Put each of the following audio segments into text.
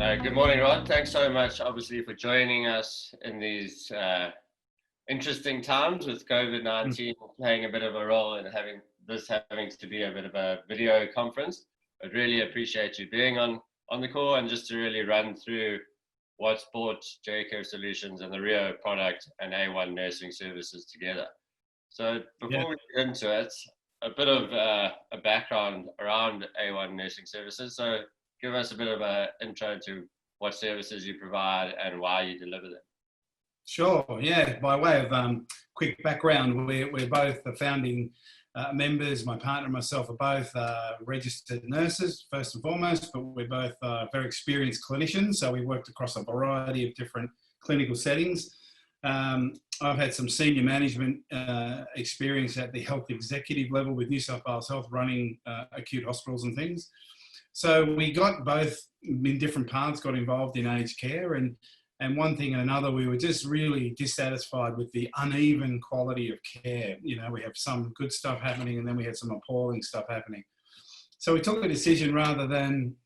Good morning, Rod. Thanks so much, obviously, for joining us in these interesting times with COVID-19 playing a bit of a role in having to be a bit of a video conference. I'd really appreciate you being on the call and just to really run through what's brought JCurve Solutions and the Riyo product and A1 Nursing Services together. So before we get into it, a bit of a background around A1 Nursing Services. So give us a bit of an intro to what services you provide and why you deliver them. Sure, yeah. By way of quick background, we're both the founding members. My partner and myself are both registered nurses, first and foremost, but we're both very experienced clinicians. So we've worked across a variety of different clinical settings. I've had some senior management experience at the health executive level with New South Wales Health, running acute hospitals and things. So we got both in different paths, got involved in aged care, and one thing and another, we were just really dissatisfied with the uneven quality of care. You know, we have some good stuff happening and then we had some appalling stuff happening. So we took a decision, rather than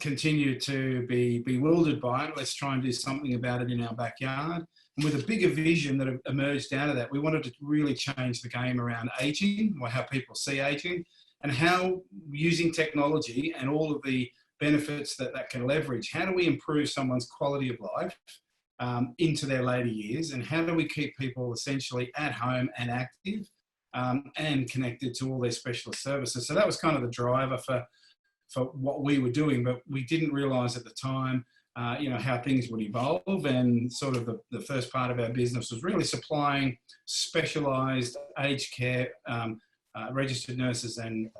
continue to be bewildered by it, let's try and do something about it in our backyard. And with a bigger vision that emerged out of that, we wanted to really change the game around aging, or how people see aging, and how, using technology and all of the benefits that can leverage, how do we improve someone's quality of life into their later years, and how do we keep people essentially at home and active and connected to all their specialist services. So that was kind of the driver for what we were doing, but we didn't realise at the time how things would evolve, and sort of the first part of our business was really supplying specialised aged care registered nurses and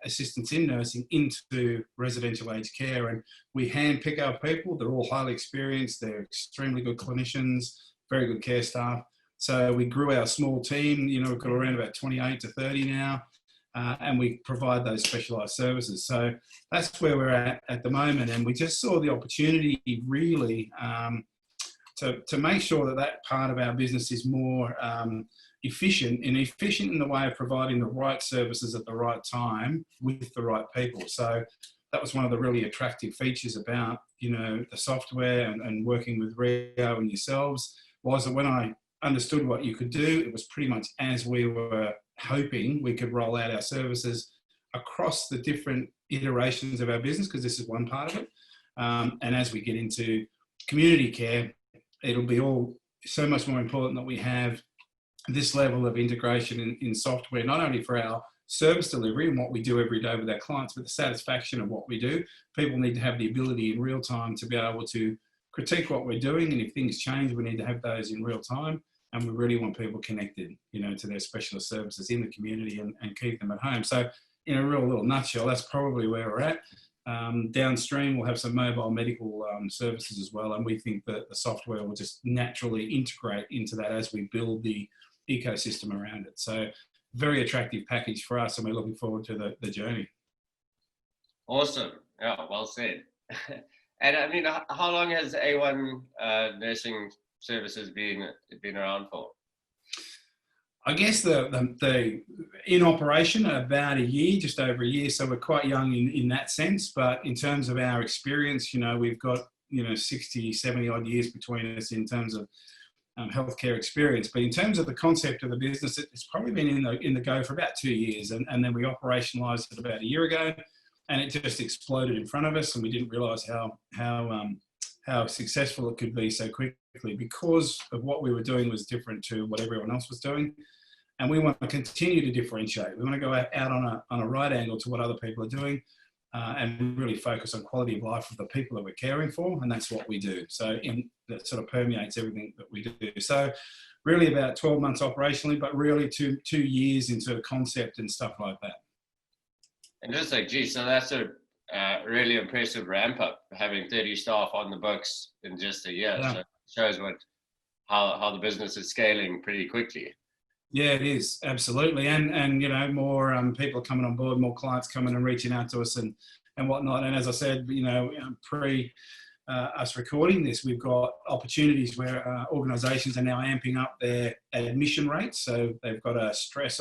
assistants in nursing into residential aged care. And we hand pick our people. They're all highly experienced. They're extremely good clinicians, very good care staff. So we grew our small team. You know, we've got around about 28 to 30 now, and we provide those specialised services. So that's where we're at the moment. And we just saw the opportunity really to make sure that part of our business is more efficient in the way of providing the right services at the right time with the right people. So that was one of the really attractive features about, the software and working with Riyo and yourselves, was that when I understood what you could do, it was pretty much as we were hoping we could roll out our services across the different iterations of our business, because this is one part of it. And as we get into community care, it'll be all so much more important that we have this level of integration in software, not only for our service delivery and what we do every day with our clients, but the satisfaction of what we do. People need to have the ability in real time to be able to critique what we're doing, and if things change, we need to have those in real time. And we really want people connected, to their specialist services in the community and keep them at home. So in a real little nutshell, that's probably where we're at. Downstream, we'll have some mobile medical services as well, and we think that the software will just naturally integrate into that as we build the ecosystem around it. So very attractive package for us, and we're looking forward to the journey. Awesome. Yeah, well said. And I mean, how long has A1 Nursing Services been around for? I guess the in operation about a year, just over a year. So we're quite young in that sense, but in terms of our experience, we've got 60, 70 odd years between us in terms of healthcare experience. But in terms of the concept of the business, it's probably been in the go for about 2 years, and then we operationalized it about a year ago, and it just exploded in front of us, and we didn't realize how successful it could be so quickly, because of what we were doing was different to what everyone else was doing. And we want to continue to differentiate. We want to go out on a right angle to what other people are doing, and really focus on quality of life of the people that we're caring for, and that's what we do. So that sort of permeates everything that we do. So really about 12 months operationally, but really two years into concept and stuff like that. And just like, geez, so that's a really impressive ramp up, having 30 staff on the books in just a year. Yeah. So it shows how the business is scaling pretty quickly. Yeah, it is, absolutely. And more people are coming on board, more clients coming and reaching out to us and whatnot. And as I said, pre us recording this, we've got opportunities where organisations are now amping up their admission rates. So they've got a stress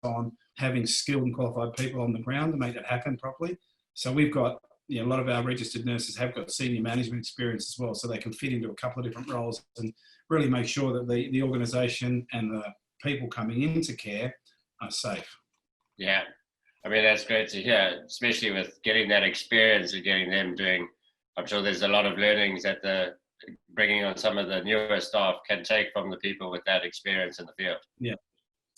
on having skilled and qualified people on the ground to make that happen properly. So we've got a lot of our registered nurses have got senior management experience as well, so they can fit into a couple of different roles and really make sure that the organisation and the people coming into care are safe. Yeah, I mean, that's great to hear, especially with getting that experience and getting them doing. I'm sure there's a lot of learnings that bringing on some of the newer staff can take from the people with that experience in the field. Yeah,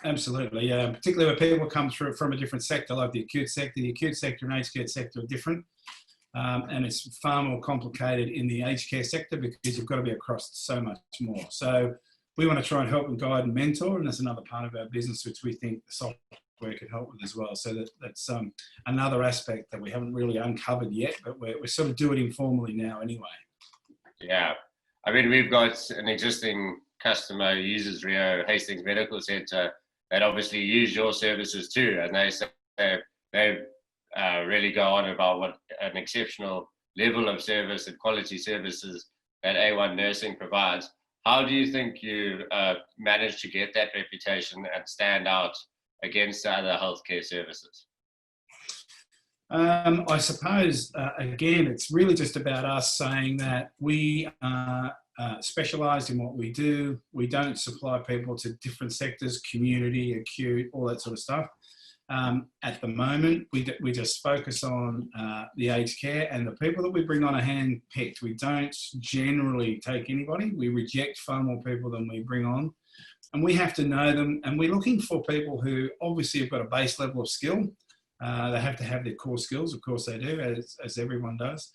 absolutely. Yeah, particularly when people come through from a different sector, like the acute sector. The acute sector and aged care sector are different. And it's far more complicated in the aged care sector because you've got to be across so much more. So we want to try and help and guide and mentor, and that's another part of our business which we think the software can help with as well. So that's another aspect that we haven't really uncovered yet, but we're sort of doing it informally now anyway. Yeah, I mean, we've got an existing customer who uses Riyo Hastings Medical Centre that obviously use your services too, and they say they really go on about what an exceptional level of service and quality services that A1 Nursing provides. How do you think you managed to get that reputation and stand out against other healthcare services? I suppose, again, it's really just about us saying that we are specialised in what we do. We don't supply people to different sectors, community, acute, all that sort of stuff. At the moment, we just focus on the aged care, and the people that we bring on are hand-picked. We don't generally take anybody. We reject far more people than we bring on. And we have to know them, and we're looking for people who obviously have got a base level of skill. They have to have their core skills, of course they do, as everyone does.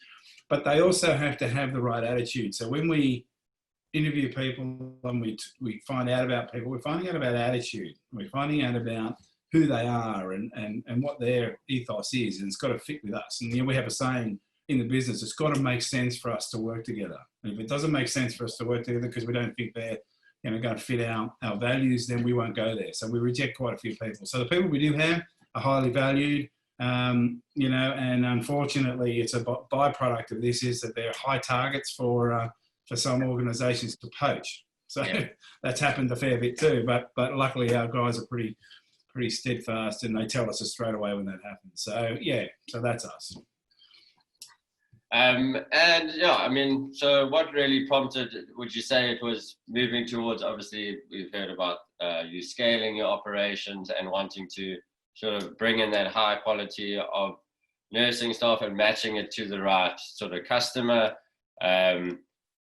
But they also have to have the right attitude. So when we interview people and we find out about people, we're finding out about attitude. We're finding out about who they are and what their ethos is, and it's got to fit with us. And we have a saying in the business, it's got to make sense for us to work together. And if it doesn't make sense for us to work together because we don't think they're going to fit our values, then we won't go there. So we reject quite a few people. So the people we do have are highly valued, and unfortunately it's a byproduct of this is that they're high targets for some organisations to poach. So yeah. That's happened a fair bit too, but luckily our guys are pretty steadfast and they tell us straight away when that happens. So yeah, so that's us. And yeah, I mean, so what really prompted, would you say it was moving towards, obviously we've heard about you scaling your operations and wanting to sort of bring in that high quality of nursing staff and matching it to the right sort of customer.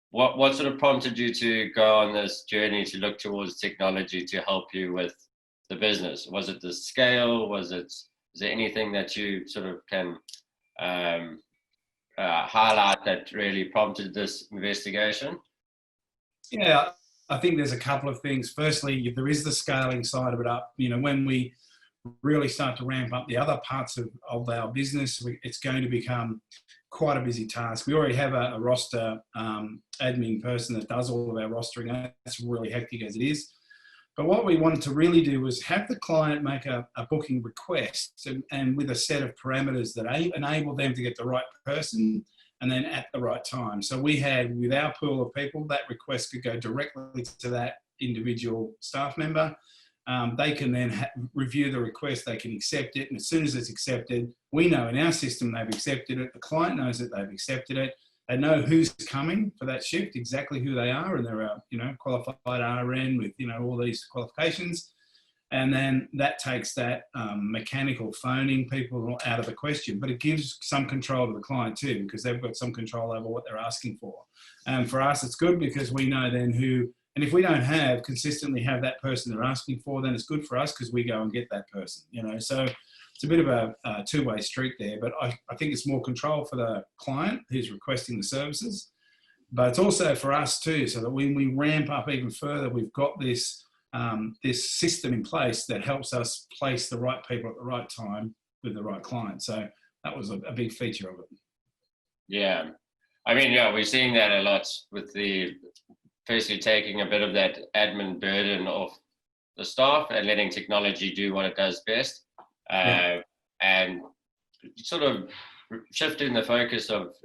What sort of prompted you to go on this journey to look towards technology to help you with the business? Was it the scale? Is there anything that you sort of can highlight that really prompted this investigation? Yeah, I think there's a couple of things. Firstly, there is the scaling side of it up. When we really start to ramp up the other parts of our business, it's going to become quite a busy task. We already have a roster admin person that does all of our rostering. That's really hectic as it is. But what we wanted to really do was have the client make a booking request and with a set of parameters that enable them to get the right person and then at the right time. So we had, with our pool of people, that request could go directly to that individual staff member. They can then review the request, they can accept it, and as soon as it's accepted, we know in our system they've accepted it, the client knows that they've accepted it, they know who's coming for that shift, exactly who they are, and they're a qualified RN with all these qualifications, and then that takes that mechanical phoning people out of the question, but it gives some control to the client too, because they've got some control over what they're asking for. And for us, it's good because we know then who. And if we don't consistently have that person they're asking for, then it's good for us because we go and get that person, So it's a bit of a two-way street there, but I think it's more control for the client who's requesting the services, but it's also for us too, so that when we ramp up even further, we've got this system in place that helps us place the right people at the right time with the right client. So that was a big feature of it. Yeah. I mean, yeah, we're seeing that a lot with firstly taking a bit of that admin burden off the staff and letting technology do what it does best, and sort of shifting the focus of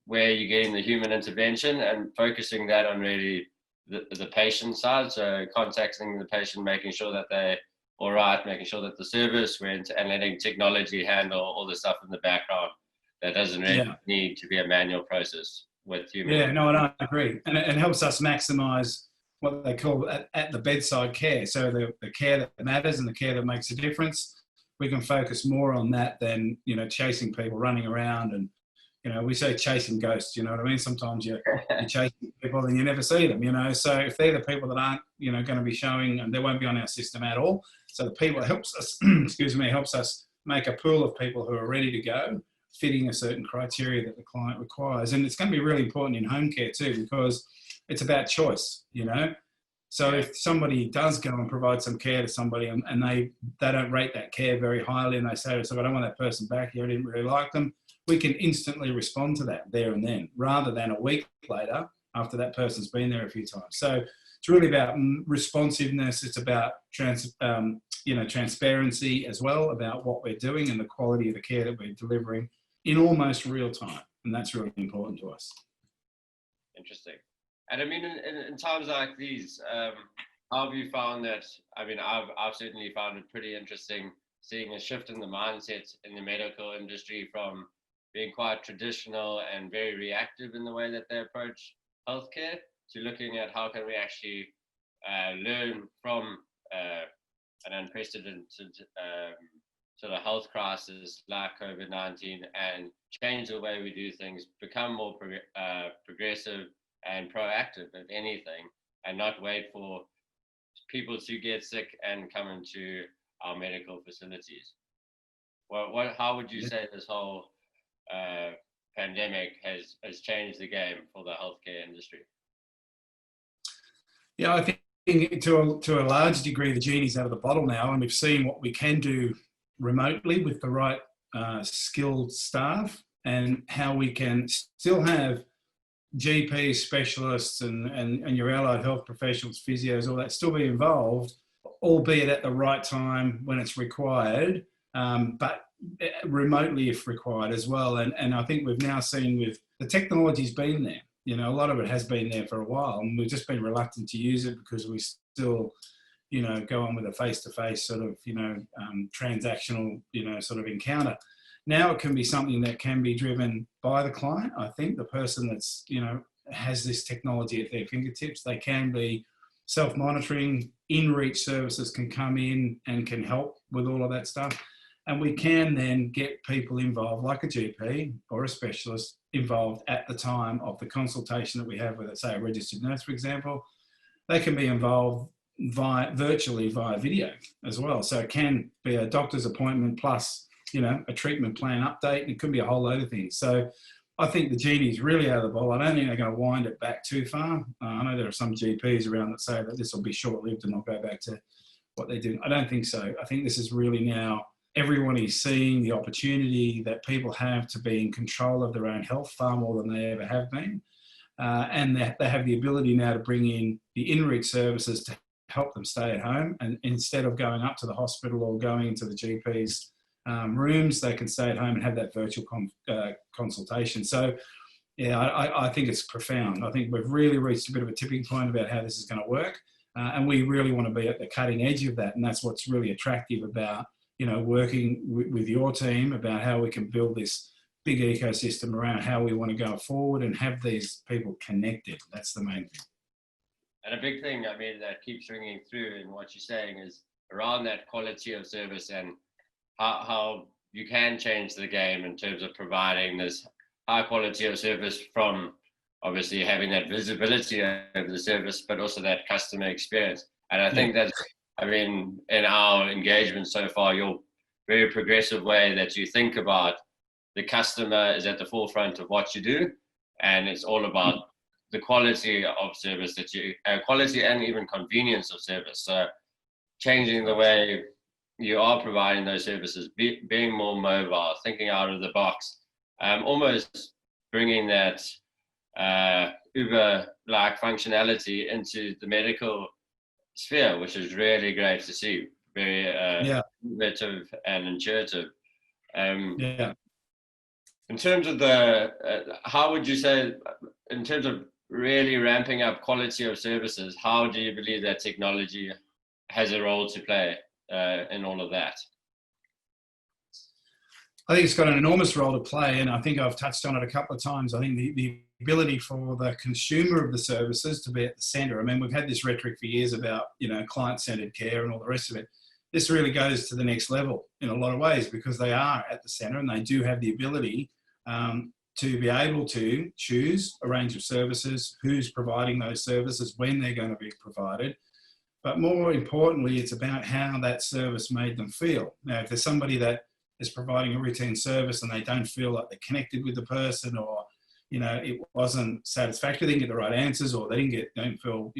where you're getting the human intervention and focusing that on really the patient side. So contacting the patient, making sure that they're all right, making sure that the service went, and letting technology handle all the stuff in the background. that doesn't really Yeah. need to be a manual process with human. Yeah, no, I agree. And it helps us maximize what they call at the bedside care. So the care that matters and the care that makes a difference, we can focus more on that than, chasing people running around. And, we say chasing ghosts, you know what I mean? Sometimes you're chasing people and you never see them, So if they're the people that aren't, going to be showing, and they won't be on our system at all. So the people helps us, helps us make a pool of people who are ready to go, fitting a certain criteria that the client requires. And it's going to be really important in home care too, because it's about choice, So if somebody does go and provide some care to somebody and they don't rate that care very highly and they say to us, I don't want that person back here, I didn't really like them, we can instantly respond to that there and then, rather than a week later after that person's been there a few times. So it's really about responsiveness. It's about transparency as well, about what we're doing and the quality of the care that we're delivering in almost real time. And that's really important to us. Interesting. And I mean, in times like these, how have you found that? I mean, I've certainly found it pretty interesting seeing a shift in the mindset in the medical industry from being quite traditional and very reactive in the way that they approach healthcare to looking at how can we actually learn from an unprecedented sort of health crisis like COVID-19 and change the way we do things, become more progressive and proactive, if anything, and not wait for people to get sick and come into our medical facilities. How would you say this whole pandemic has changed the game for the healthcare industry? Yeah, I think to a large degree, the genie's out of the bottle now, and we've seen what we can do remotely with the right skilled staff, and how we can still have GPs, specialists, and your allied health professionals, physios, all that still be involved, albeit at the right time when it's required, but remotely if required as well. And I think we've now seen with the technology's been there. A lot of it has been there for a while, and we've just been reluctant to use it because we still, go on with a face-to-face sort of, transactional, sort of encounter. Now it can be something that can be driven by the client. I think the person that's, has this technology at their fingertips, they can be self-monitoring. In-reach services can come in and can help with all of that stuff. And we can then get people involved, like a GP or a specialist, involved at the time of the consultation that we have with, let's say, a registered nurse, for example. They can be involved virtually via video as well. So it can be a doctor's appointment plus, a treatment plan update, and it could be a whole load of things. So I think the genie's really out of the bottle. I don't think they're going to wind it back too far. I know there are some GPs around that say that this will be short-lived and they'll go back to what they do. I don't think so. I think this is really now everyone is seeing the opportunity that people have to be in control of their own health far more than they ever have been. And that they have the ability now to bring in the in-reach services to help them stay at home. And instead of going up to the hospital or going into the GP's rooms, they can stay at home and have that virtual consultation. So, yeah, I think it's profound. I think we've really reached a bit of a tipping point about how this is going to work. And we really want to be at the cutting edge of that. And that's what's really attractive about, working with your team about how we can build this big ecosystem around how we want to go forward and have these people connected. That's the main thing. And a big thing, I mean, that keeps ringing through in what you're saying is around that quality of service and how you can change the game in terms of providing this high quality of service, from obviously having that visibility of the service, but also that customer experience. And I think that's, I mean, in our engagement so far, your very progressive way that you think about the customer is at the forefront of what you do. And it's all about the quality of service that quality and even convenience of service. So changing the way you are providing those services, being more mobile, thinking out of the box, almost bringing that Uber-like functionality into the medical sphere, which is really great to see. Very innovative and intuitive. In terms of how would you say, in terms of really ramping up quality of services, how do you believe that technology has a role to play in all of that? I think it's got an enormous role to play, and I think I've touched on it a couple of times. I think the ability for the consumer of the services to be at the centre. I mean, we've had this rhetoric for years about, client-centred care and all the rest of it. This really goes to the next level in a lot of ways, because they are at the centre and they do have the ability to be able to choose a range of services, who's providing those services, when they're going to be provided. But more importantly, it's about how that service made them feel. Now, if there's somebody that is providing a routine service and they don't feel like they're connected with the person, or it wasn't satisfactory, they didn't get the right answers, or they don't feel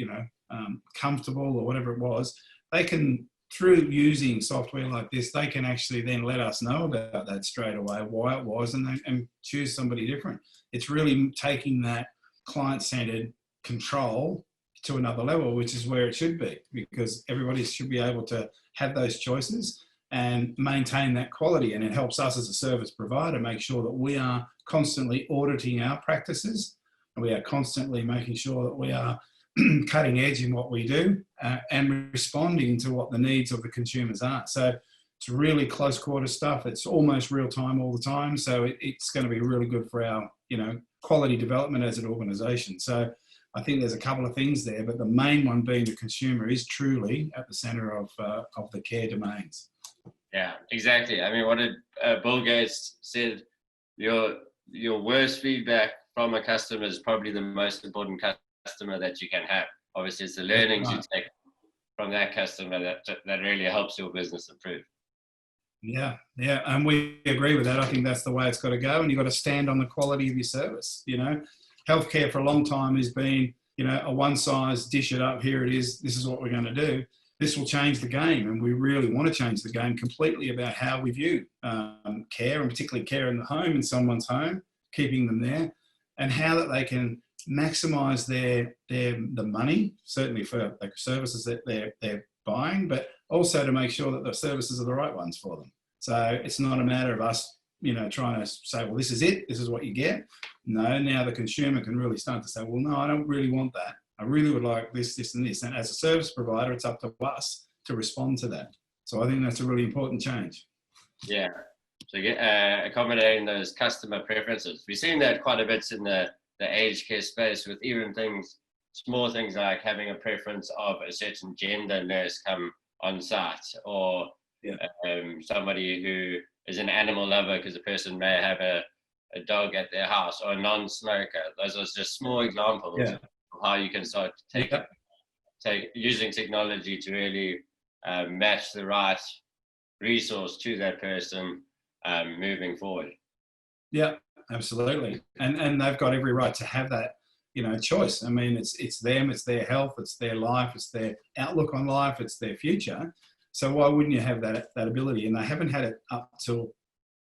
comfortable, or whatever it was, they can, through using software like this, they can actually then let us know about that straight away, why it was, and choose somebody different. It's really taking that client-centered control to another level, which is where it should be, because everybody should be able to have those choices and maintain that quality. And it helps us as a service provider make sure that we are constantly auditing our practices, and we are constantly making sure that we are cutting edge in what we do, and responding to what the needs of the consumers are. So it's really close quarter stuff. It's almost real time all the time. So it's going to be really good for our, quality development as an organisation. So I think there's a couple of things there, but the main one being the consumer is truly at the centre of the care domains. Yeah, exactly. I mean, what did Bill Gates said? Your worst feedback from a customer is probably the most important customer that you can have. Obviously, it's the learnings you take from that customer that really helps your business improve. Yeah, and we agree with that. I think that's the way it's got to go, and you've got to stand on the quality of your service. Healthcare for a long time has been, a one size, dish it up, here it is, this is what we're going to do. This will change the game, and we really want to change the game completely about how we view care, and particularly care in the home, in someone's home, keeping them there, and how that they can maximise the money, certainly for the services that they're buying, but also to make sure that the services are the right ones for them. So it's not a matter of us, trying to say, well, this is it, this is what you get. No, now the consumer can really start to say, well, no, I don't really want that. I really would like this, this, and this. And as a service provider, it's up to us to respond to that. So I think that's a really important change. Yeah. So accommodating those customer preferences. We've seen that quite a bit in the aged care space, with even small things like having a preference of a certain gender nurse come on site, or somebody who is an animal lover because the person may have a dog at their house, or a non-smoker. Those are just small examples of how you can start using technology to really match the right resource to that person moving forward. Yeah, absolutely. And they've got every right to have that, choice. I mean, it's them, it's their health, it's their life, it's their outlook on life, it's their future. So why wouldn't you have that ability? And they haven't had it up till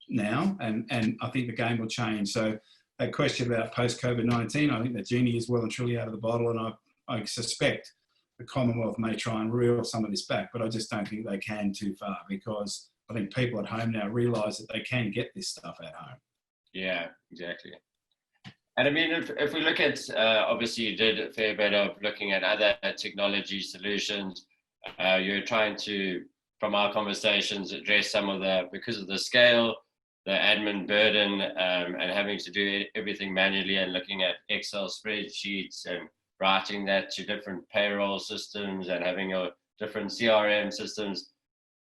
now, and I think the game will change. So that question about post-COVID-19, I think the genie is well and truly out of the bottle, and I suspect the Commonwealth may try and reel some of this back, but I just don't think they can too far, because I think people at home now realise that they can get this stuff at home. Yeah, exactly. And I mean, if we look at, obviously you did a fair bit of looking at other technology solutions. You're trying to, from our conversations, address some of because of the scale, the admin burden, and having to do everything manually, and looking at Excel spreadsheets and writing that to different payroll systems and having your different CRM systems.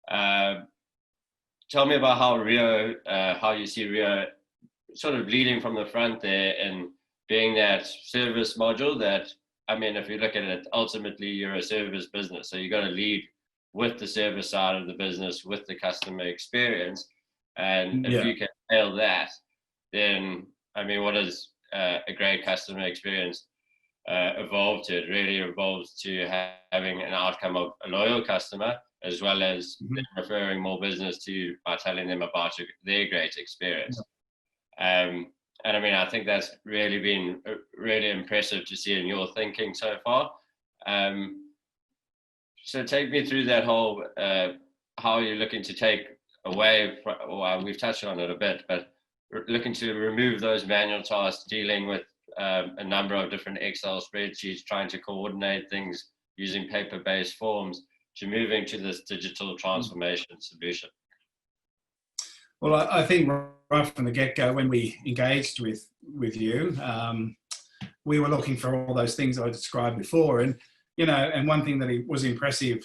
Tell me about how how you see Riyo sort of leading from the front there and being that service module that, I mean, if you look at it, ultimately you're a service business. So you got to lead with the service side of the business, with the customer experience. And if you can nail that, then, I mean, what does a great customer experience evolve to? It really evolves to having an outcome of a loyal customer, as well as referring more business to you by telling them about their great experience. And I mean, I think that's really been really impressive to see in your thinking so far. So take me through that whole, how you're looking to take away from, well, we've touched on it a bit, but looking to remove those manual tasks, dealing with a number of different Excel spreadsheets, trying to coordinate things using paper-based forms, to moving to this digital transformation solution. Well, I think right from the get-go, when we engaged with you, we were looking for all those things I described before, and and one thing that was impressive,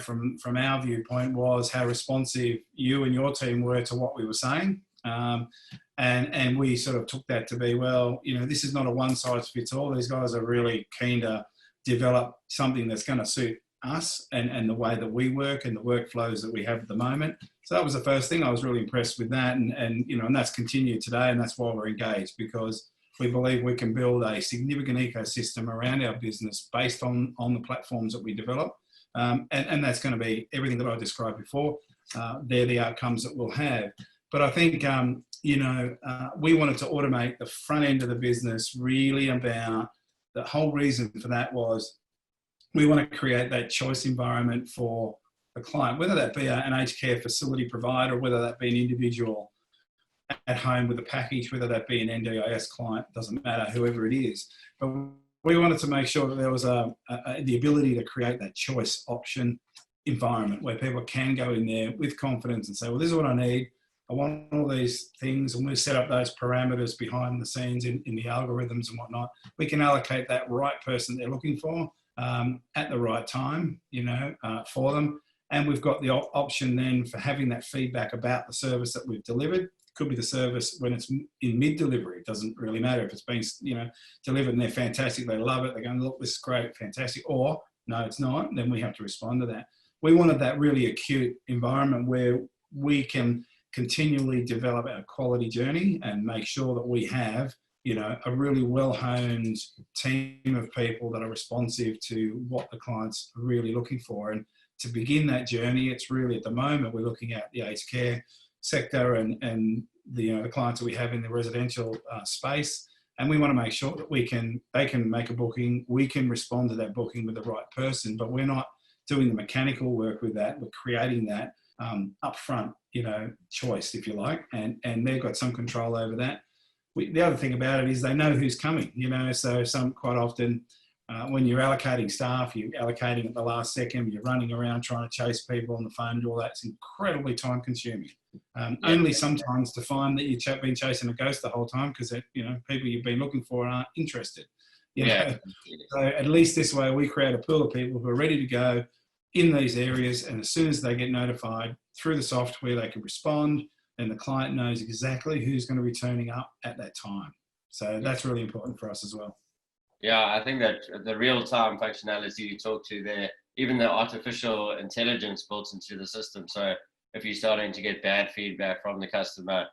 from our viewpoint, was how responsive you and your team were to what we were saying, and we sort of took that to be, well, this is not a one-size-fits-all. These guys are really keen to develop something that's going to suit us and the way that we work and the workflows that we have at the moment. So that was the first thing. I was really impressed with that, and that's continued today, and that's why we're engaged, because we believe we can build a significant ecosystem around our business based on the platforms that we develop, and that's going to be everything that I described before. They're the outcomes that we'll have. But I think we wanted to automate the front end of the business. Really, about the whole reason for that was we want to create that choice environment for the client, whether that be an aged care facility provider, whether that be an individual at home with a package, whether that be an NDIS client, doesn't matter, whoever it is. But we wanted to make sure that there was the ability to create that choice option environment where people can go in there with confidence and say, well, this is what I need. I want all these things, and we set up those parameters behind the scenes in the algorithms and whatnot. We can allocate that right person they're looking for at the right time, for them. And we've got the option then for having that feedback about the service that we've delivered. Could be the service when it's in mid-delivery. It doesn't really matter if it's being, delivered and they're fantastic, they love it, they're going, look, this is great, fantastic. Or, no, it's not, then we have to respond to that. We wanted that really acute environment where we can continually develop our quality journey and make sure that we have, a really well-honed team of people that are responsive to what the client's really looking for. And to begin that journey, it's really, at the moment, we're looking at the aged care sector and the clients that we have in the residential space, and we want to make sure that they can make a booking, we can respond to that booking with the right person, but we're not doing the mechanical work with that. We're creating that upfront, choice, if you like, and they've got some control over that. The other thing about it is they know who's coming, so quite often when you're allocating staff, you're allocating at the last second, you're running around trying to chase people on the phone, do all that. It's incredibly time consuming. Only sometimes to find that you've been chasing a ghost the whole time because, people you've been looking for aren't interested. So at least this way we create a pool of people who are ready to go in these areas, and as soon as they get notified through the software, they can respond, and the client knows exactly who's going to be turning up at that time. So that's really important for us as well. Yeah, I think that the real-time functionality you talk to there, even the artificial intelligence built into the system. So if you're starting to get bad feedback from the customer,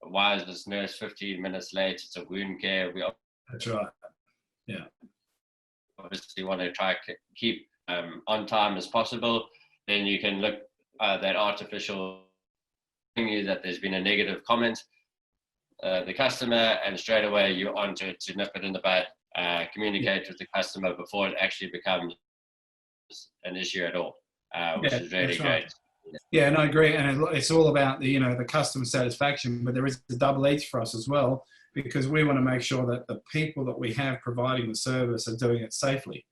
why is this nurse 15 minutes late? It's a wound care. That's right. Yeah. Obviously want to try to keep on time as possible. Then you can look that artificial you that there's been a negative comment, the customer, and straight away you're on to nip it in the bud, communicate with the customer before it actually becomes an issue at all, which is really great. Right. Yeah, and I agree. And it's all about the customer satisfaction, but there is a double edge for us as well, because we want to make sure that the people that we have providing the service are doing it safely.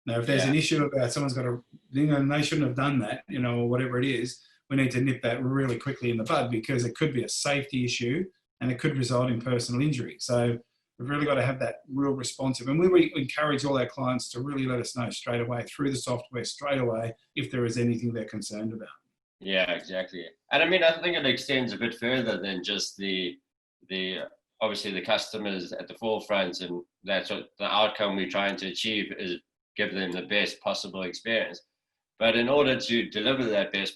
Now, if there's an issue about someone's got they shouldn't have done that, or whatever it is, we need to nip that really quickly in the bud, because it could be a safety issue and it could result in personal injury. So we've really got to have that real responsive. And we encourage all our clients to really let us know straight away through the software, straight away, if there is anything they're concerned about. Yeah, exactly. And I mean, I think it extends a bit further than just the obviously the customers at the forefront, and that's what the outcome we're trying to achieve is give them the best possible experience. But in order to deliver that best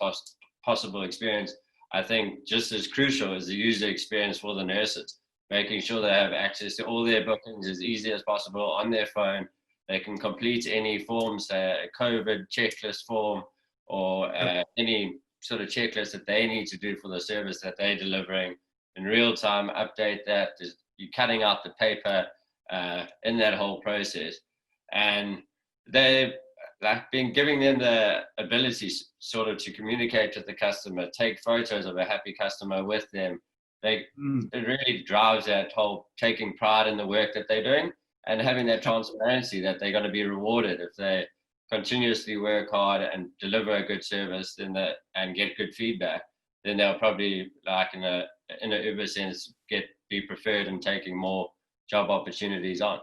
possible experience, I think just as crucial is the user experience for the nurses, making sure they have access to all their bookings as easy as possible on their phone. They can complete any forms, a COVID checklist form, or any sort of checklist that they need to do for the service that they're delivering in real time, update that. You're cutting out the paper in that whole process. And they've been giving them the ability sort of to communicate with the customer, take photos of a happy customer with them. It really drives that whole taking pride in the work that they're doing and having that transparency that they're going to be rewarded if they continuously work hard and deliver a good service and get good feedback. then they'll probably, like in a Uber sense, be preferred and taking more job opportunities on.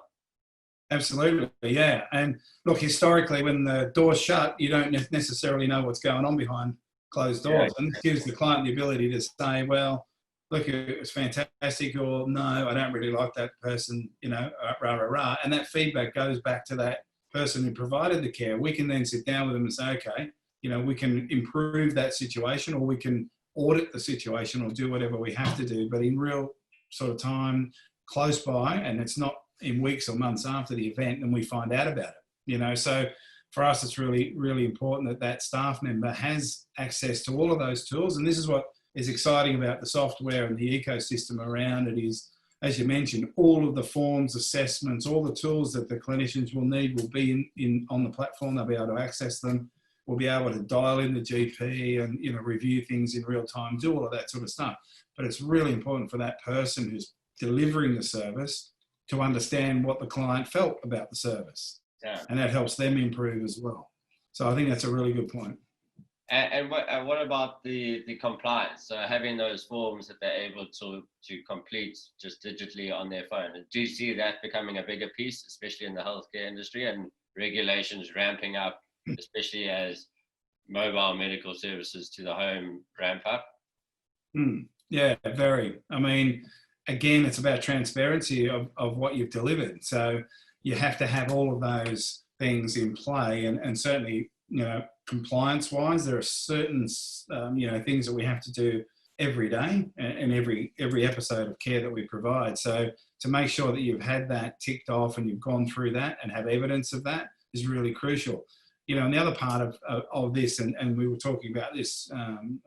Absolutely, yeah. And look, historically, when the door's shut, you don't necessarily know what's going on behind closed doors, and this gives the client the ability to say, well, look, it was fantastic, or no, I don't really like that person, you know, rah, rah, rah. And that feedback goes back to that person who provided the care. We can then sit down with them and say, okay, you know, we can improve that situation, or we can audit the situation, or do whatever we have to do, but in real sort of time, close by, and it's not in weeks or months after the event, and we find out about it, you know. So for us, it's really, really important that that staff member has access to all of those tools. And this is what is exciting about the software and the ecosystem around it is, as you mentioned, all of the forms, assessments, all the tools that the clinicians will need will be on the platform. They'll be able to access them. We'll be able to dial in the GP and, you know, review things in real time, do all of that sort of stuff. But it's really important for that person who's delivering the service to understand what the client felt about the service. Yeah. And that helps them improve as well. So I think that's a really good point. And what about the compliance? So having those forms that they're able to complete just digitally on their phone. Do you see that becoming a bigger piece, especially in the healthcare industry, and regulations ramping up, especially as mobile medical services to the home ramp up? Yeah, very. I mean, again, it's about transparency of what you've delivered. So you have to have all of those things in play, and certainly, you know, compliance-wise, there are certain, you know, things that we have to do every day and every episode of care that we provide. So to make sure that you've had that ticked off and you've gone through that and have evidence of that is really crucial. You know, and the other part of this, and we were talking about this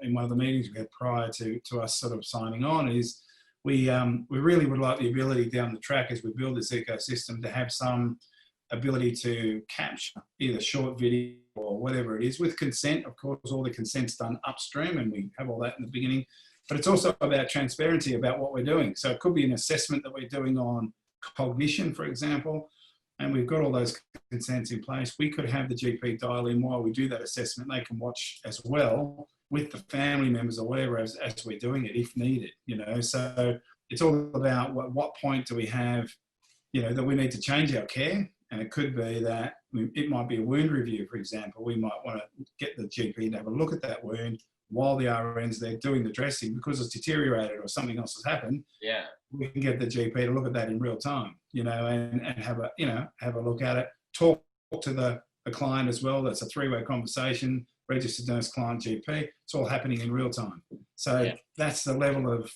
in one of the meetings we had prior to us sort of signing on, is we really would like the ability down the track as we build this ecosystem to have some ability to capture either short video or whatever it is with consent. Of course, all the consent's done upstream and we have all that in the beginning, but it's also about transparency about what we're doing. So it could be an assessment that we're doing on cognition, for example, and we've got all those consents in place. We could have the GP dial in while we do that assessment. They can watch as well with the family members or whatever as we're doing it if needed, you know. So it's all about what point do we have, you know, that we need to change our care. And it could be that it might be a wound review, for example. We might want to get the GP to have a look at that wound while the RN's there doing the dressing because it's deteriorated or something else has happened. Yeah, we can get the GP to look at that in real time, you know, and have a look at it. Talk to the client as well. That's a three-way conversation. Registered nurse, client, GP. It's all happening in real time. So that's the level of,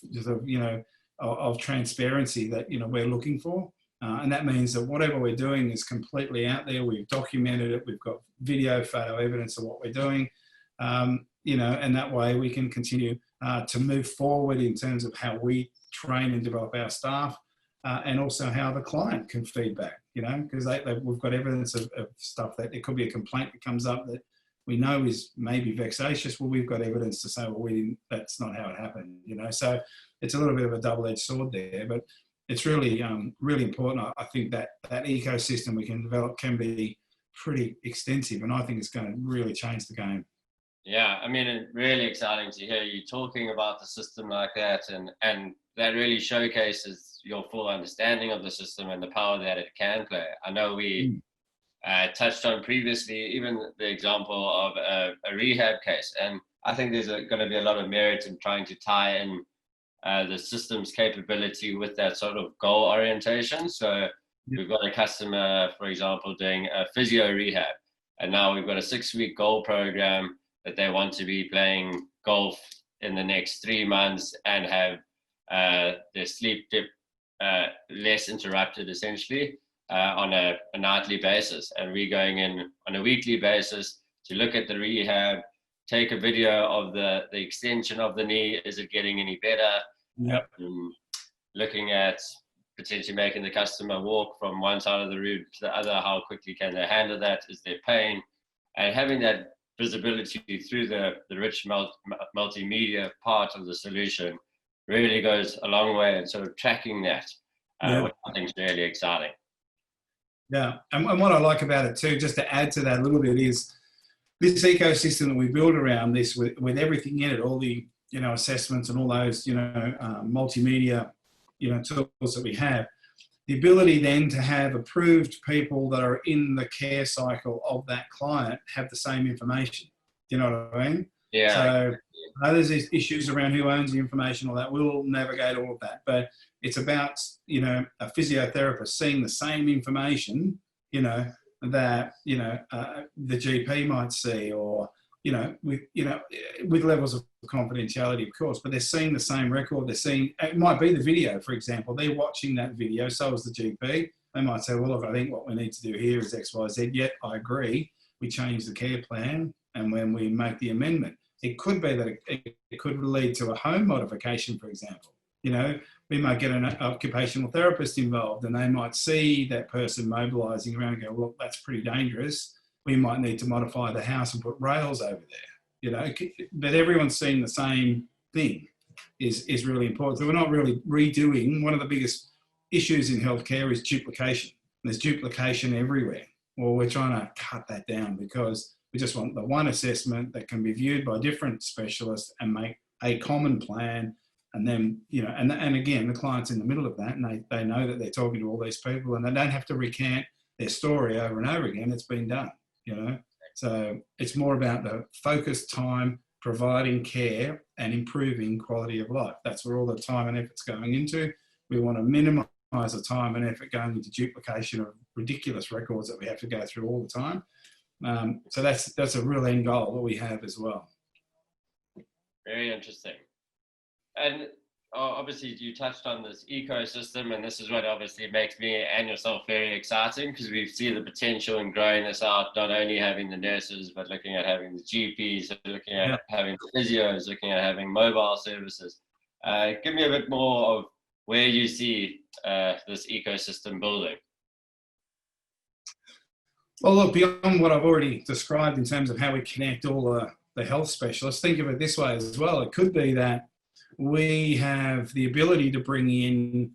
you know, of transparency that, you know, we're looking for. And that means that whatever we're doing is completely out there. We've documented it. We've got video, photo evidence of what we're doing, you know, and that way we can continue to move forward in terms of how we train and develop our staff and also how the client can feedback, you know, because we've got evidence of stuff that it could be a complaint that comes up that we know is maybe vexatious. Well, we've got evidence to say, well, that's not how it happened, you know. So it's a little bit of a double-edged sword there, but it's really, really important. I think that ecosystem we can develop can be pretty extensive, and I think it's going to really change the game. Yeah, I mean, it's really exciting to hear you talking about the system like that, and that really showcases your full understanding of the system and the power that it can play. I know we touched on previously even the example of a rehab case, and I think there's going to be a lot of merit in trying to tie in the system's capability with that sort of goal orientation. So we've got a customer, for example, doing a physio rehab, and now we've got a 6-week goal program that they want to be playing golf in the next 3 months and have their sleep dip less interrupted, essentially, on a nightly basis. And we're going in on a weekly basis to look at the rehab, take a video of the extension of the knee. Is it getting any better? Yep. Looking at potentially making the customer walk from one side of the room to the other. How quickly can they handle that? Is there pain? And having that visibility through the rich multimedia part of the solution really goes a long way in sort of tracking that, which I think is really exciting. Yeah, and what I like about it too, just to add to that a little bit, is this ecosystem that we build around this with everything in it, all the assessments and all those, multimedia, tools that we have, the ability then to have approved people that are in the care cycle of that client have the same information. Do you know what I mean? Yeah. So there's these issues around who owns the information, all that. We'll navigate all of that. But it's about, a physiotherapist seeing the same information, that, the GP might see, or, with levels of confidentiality, of course, but they're seeing the same record. They're seeing, it might be the video, for example. They're watching that video, so is the GP. They might say, well, look, I think what we need to do here is X, Y, Z. Yet, I agree. We change the care plan, and when we make the amendment, it could be that it could lead to a home modification, for example. We might get an occupational therapist involved, and they might see that person mobilising around and go, well, that's pretty dangerous. We might need to modify the house and put rails over there. But everyone's seeing the same thing is really important. So we're not really redoing. One of the biggest issues in healthcare is duplication. There's duplication everywhere. Well, we're trying to cut that down because we just want the one assessment that can be viewed by different specialists and make a common plan. And then, and again, the client's in the middle of that, and they know that they're talking to all these people, and they don't have to recant their story over and over again. It's been done, So it's more about the focused time, providing care and improving quality of life. That's where all the time and effort's going into. We want to minimise the time and effort going into duplication of ridiculous records that we have to go through all the time. So that's a real end goal that we have as well. Very interesting. And obviously you touched on this ecosystem, and this is what obviously makes me and yourself very exciting, because we see the potential in growing this out, not only having the nurses, but looking at having the GPs, looking at having the physios, looking at having mobile services. Give me a bit more of where you see this ecosystem building. Well, look, beyond what I've already described in terms of how we connect all the health specialists, think of it this way as well. It could be that we have the ability to bring in,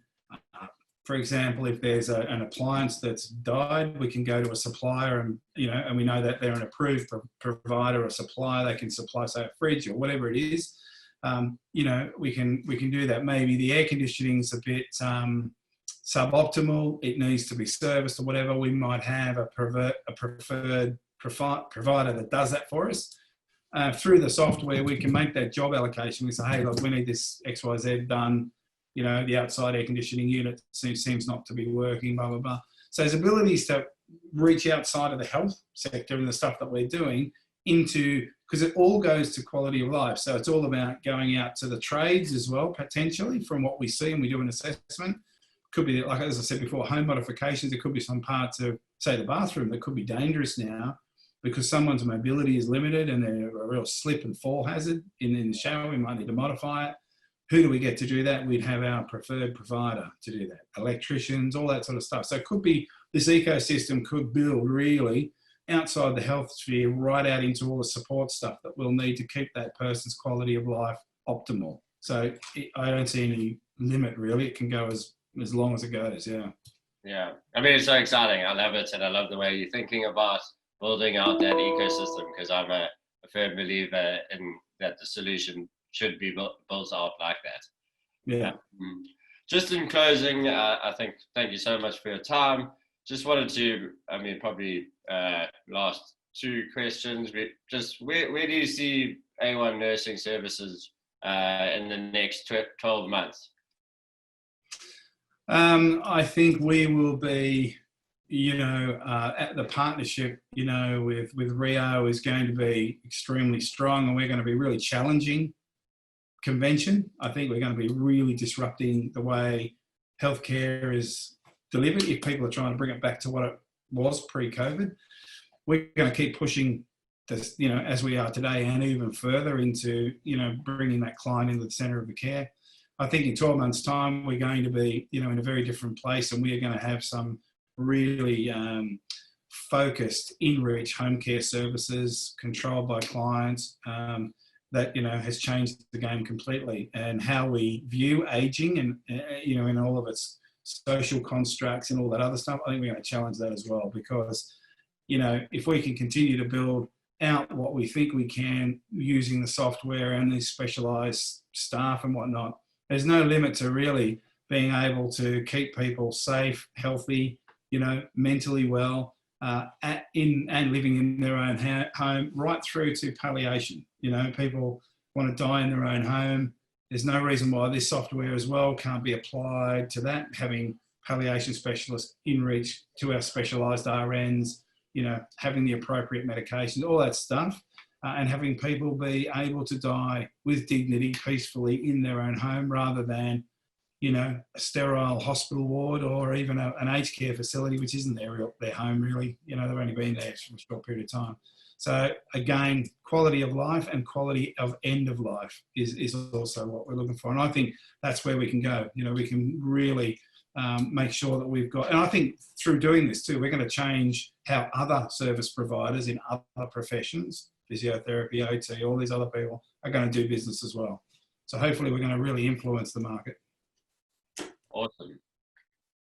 for example, if there's an appliance that's died, we can go to a supplier and, and we know that they're an approved provider or supplier. They can supply, say, a fridge or whatever it is. We can do that. Maybe the air conditioning's a bit suboptimal. It needs to be serviced or whatever. We might have a preferred provider that does that for us. Through the software, we can make that job allocation. We say, hey, look, we need this XYZ done. The outside air conditioning unit seems not to be working, blah, blah, blah. So there's abilities to reach outside of the health sector and the stuff that we're doing into, because it all goes to quality of life. So it's all about going out to the trades as well, potentially, from what we see, and we do an assessment. Could be, like as I said before, home modifications. There could be some parts of, say, the bathroom that could be dangerous now, because someone's mobility is limited and they're a real slip and fall hazard in the shower. We might need to modify it. Who do we get to do that? We'd have our preferred provider to do that. Electricians, all that sort of stuff. So it could be, this ecosystem could build really outside the health sphere, right out into all the support stuff that we'll need to keep that person's quality of life optimal. So I don't see any limit really. It can go as long as it goes, yeah. Yeah, I mean, it's so exciting. I love it, and I love the way you're thinking about building out that ecosystem, because I'm a firm believer in that the solution should be built out like that. Yeah. Just in closing, I think, thank you so much for your time. Just wanted to, probably last two questions. Where do you see A1 Nursing Services in the next 12 months? I think we will be, at the partnership, with Riyo is going to be extremely strong, and we're going to be really challenging convention. I think we're going to be really disrupting the way healthcare is delivered. If people are trying to bring it back to what it was pre-COVID, we're going to keep pushing this, as we are today, and even further into, bringing that client into the centre of the care. I think in 12 months' time, we're going to be, in a very different place, and we are going to have some really focused in-reach home care services controlled by clients that, has changed the game completely, and how we view ageing and, in all of its social constructs and all that other stuff. I think we're going to challenge that as well, because, if we can continue to build out what we think we can using the software and these specialized staff and whatnot. There's no limit to really being able to keep people safe, healthy, mentally well, and living in their own home, right through to palliation. People want to die in their own home. There's no reason why this software as well can't be applied to that, having palliation specialists in reach to our specialised RNs, having the appropriate medications, all that stuff, and having people be able to die with dignity, peacefully in their own home, rather than, a sterile hospital ward or even an aged care facility, which isn't their home really. They've only been there for a short period of time. So again, quality of life and quality of end of life is also what we're looking for. And I think that's where we can go. We can really make sure that we've got, and I think through doing this too, we're going to change how other service providers in other professions, physiotherapy, OT, all these other people are going to do business as well. So hopefully we're going to really influence the market. Awesome.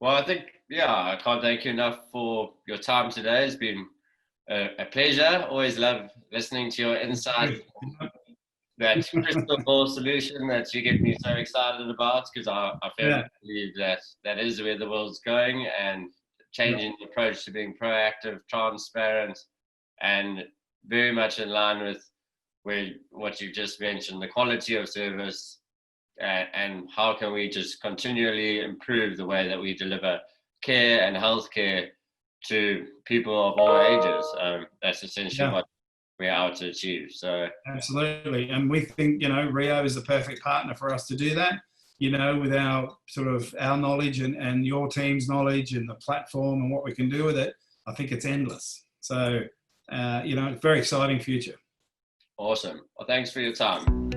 Well, I think, I can't thank you enough for your time today. It's been a pleasure. Always love listening to your insight, that crystal ball solution that you get me so excited about, because I firmly believe that is where the world's going, and changing the approach to being proactive, transparent, and very much in line with what you just mentioned, the quality of service, and how can we just continually improve the way that we deliver care and healthcare to people of all ages. That's essentially what we're out to achieve. So absolutely, and we think Riyo is the perfect partner for us to do that. With our our knowledge and your team's knowledge and the platform and what we can do with it, I think it's endless. So it's a very exciting future. Awesome. Well, thanks for your time.